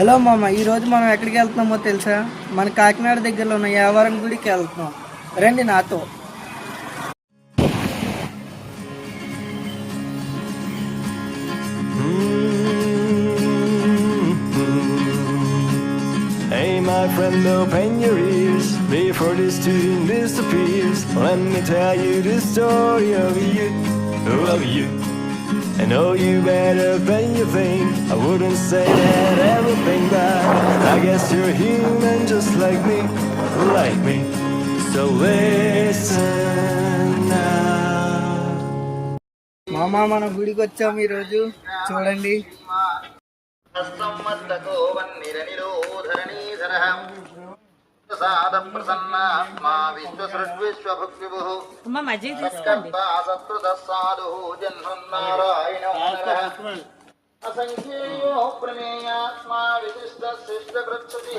Hello మామ, ఈరోజు మనం ఎక్కడికి వెళ్తున్నామో తెలుసా? మన కాకినాడ దగ్గరలో ఉన్న యావరం గుడికి వెళ్తున్నాం. రండి నాతో. Hey my friend, open your ears before this tune disappears. Let me tell you the story of you. I know you better than you think. I wouldn't say that everything, but I guess you're human just like me. So listen now. మామ, మన గుడికి వచ్చాము ఈరోజు. చూడండి. అసంఖ్యేయో ప్రమేయాత్మా విశిష్ట శిష్ట కృచ్ఛతి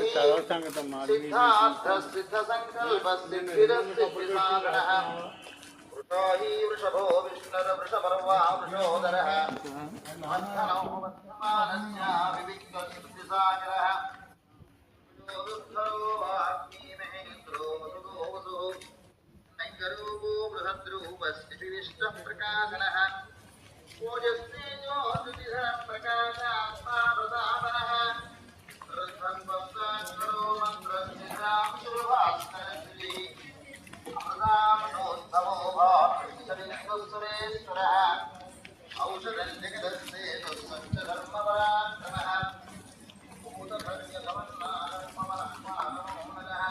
సిద్ధార్థ సిద్ధ సంకల్ప సిద్ధిరసిద్ధిసాగరః వృషాహి వృషభో విష్ణుర్ వృషపర్వా వృషోదరః మధ్యనో మధ్యమానస్య వివిక్త సిద్ధిసాగరః రుద్ధరో వాగ్మి మహేంద్రో వసుదో నైకరూపో బృహద్రూపస్య విశిష్ట ప్రకాశనః ఓజస్సేజో దుతిధర ప్రకాశాత్మా ప్రతాపనః రుద్రంబస్సాక్షరో మంత్రసిద్ధాం శుభాస్కరశ్రీ అమృతామృతోద్భవో భావిశ్వరేశ్వరः ఔషధం జగదస్సేతు సత్యధర్మపరాక్రమः భూతభవ్యభవన్నాధర్మపరమానమోనగः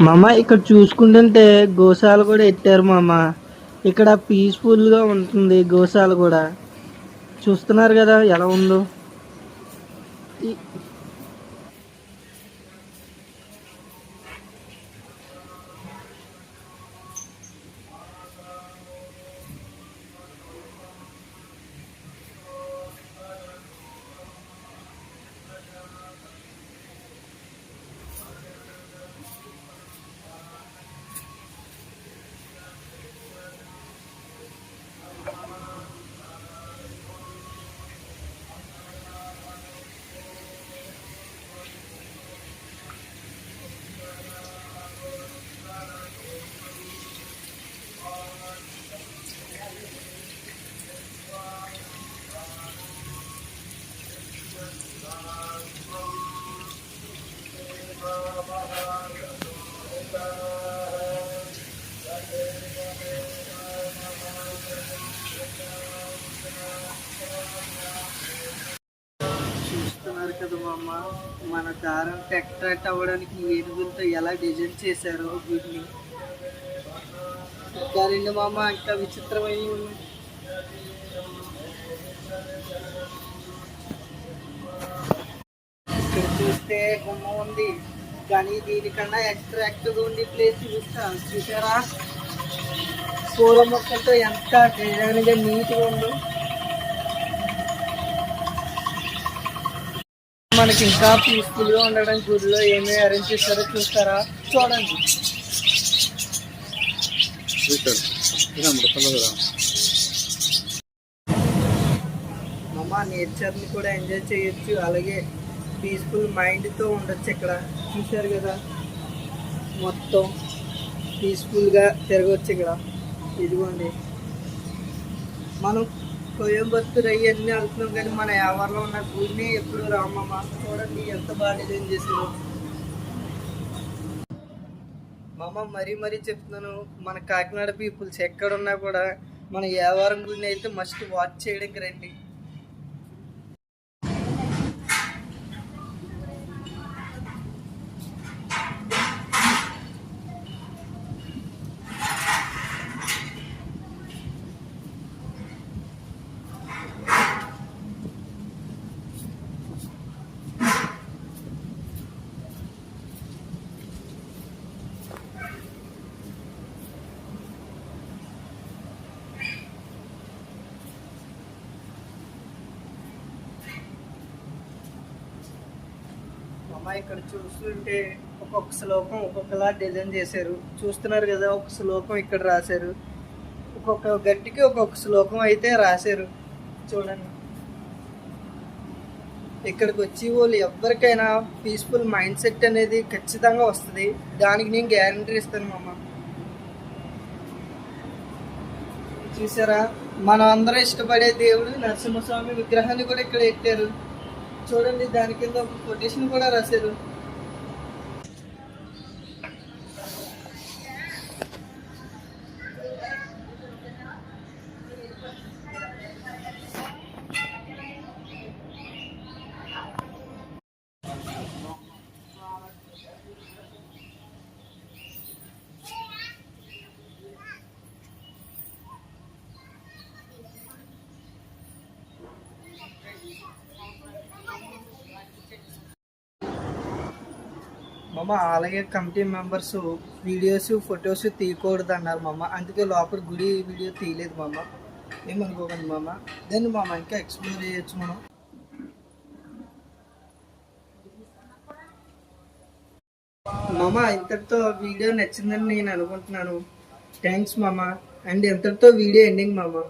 మామ, ఇక్కడ చూసుకుంటుంటే గోశాల కూడా ఎట్టారు మామ. ఇక్కడ పీస్ఫుల్గా ఉంటుంది గోశాల కూడా. చూస్తున్నారు కదా ఎలా ఉందో. చూస్తున్నారు కదా మామ, మన దారం అట్రాక్ట్ అవ్వడానికి ఏనుగులతో ఎలా డిజైన్ చేశారో వీటిని. ఇంకా రెండు మామ, ఇంకా విచిత్రమైన ఇక్కడ చూస్తే గుమ్మ ఉంది, కానీ దీనికన్నా అట్రాక్టివ్గా ఉండే ప్లేస్ చూసారా? పూల మొక్కలతో ఎంత డిజైన్గా నీట్గా ఉందో. మనకి ఇంకా పీస్ఫుల్గా ఉండడానికి గుడిలో ఏమేమి అరేంజ్ చేస్తారో చూస్తారా? చూడండి. అమ్మ, నేచర్ని కూడా ఎంజాయ్ చేయొచ్చు, అలాగే పీస్ఫుల్ మైండ్తో ఉండొచ్చు ఇక్కడ. చూశారు కదా, మొత్తం పీస్ఫుల్గా తిరగవచ్చు ఇక్కడ. ఇదిగోండి, మనం కోయంబత్తూర్ అవన్నీ వెళ్తున్నాం కానీ మన యావరణలో ఉన్న గుడిని ఎప్పుడు రామమ్మ. చూడండి ఎంత బాగా డిజైన్ చేశారు మామ. మరీ చెప్తున్నాను, మన కాకినాడ పీపుల్స్ ఎక్కడున్నా కూడా మన యావరం గుడిని అయితే మస్ట్ వాచ్ చేయడానికి రండి. అమ్మ ఇక్కడ చూస్తుంటే ఒక్కొక్క శ్లోకం ఒక్కొక్కలా డిజైన్ చేశారు. చూస్తున్నారు కదా, ఒక శ్లోకం ఇక్కడ రాశారు, ఒక్కొక్క గట్టికి ఒక్కొక్క శ్లోకం అయితే రాశారు. చూడండి, ఇక్కడికి వచ్చి వాళ్ళు ఎవరికైనా పీస్ఫుల్ మైండ్ సెట్ అనేది ఖచ్చితంగా వస్తుంది. దానికి నేను గ్యారంటీ ఇస్తాను మామ. చూసారా, మనం అందరం ఇష్టపడే దేవుడు నరసింహస్వామి విగ్రహాన్ని కూడా ఇక్కడ పెట్టారు. చూడండి, దాని కింద ఒక కొటేషన్ కూడా రాశారు. మామ, ఆలయ కమిటీ మెంబర్స్ వీడియోస్ ఫొటోస్ తీయకూడదు అన్నారు మామ. అందుకే లోపల గుడి వీడియో తీయలేదు మామ. ఏమనుకోకండి మామ. దాన్ని మామ ఇంకా ఎక్స్ప్లోర్ చేయొచ్చు మనం. మామ, ఇంతటితో వీడియో నచ్చిందని నేను అనుకుంటున్నాను. థ్యాంక్స్ మామ. అండ్ ఇంతటితో వీడియో ఎండింగ్ మామ.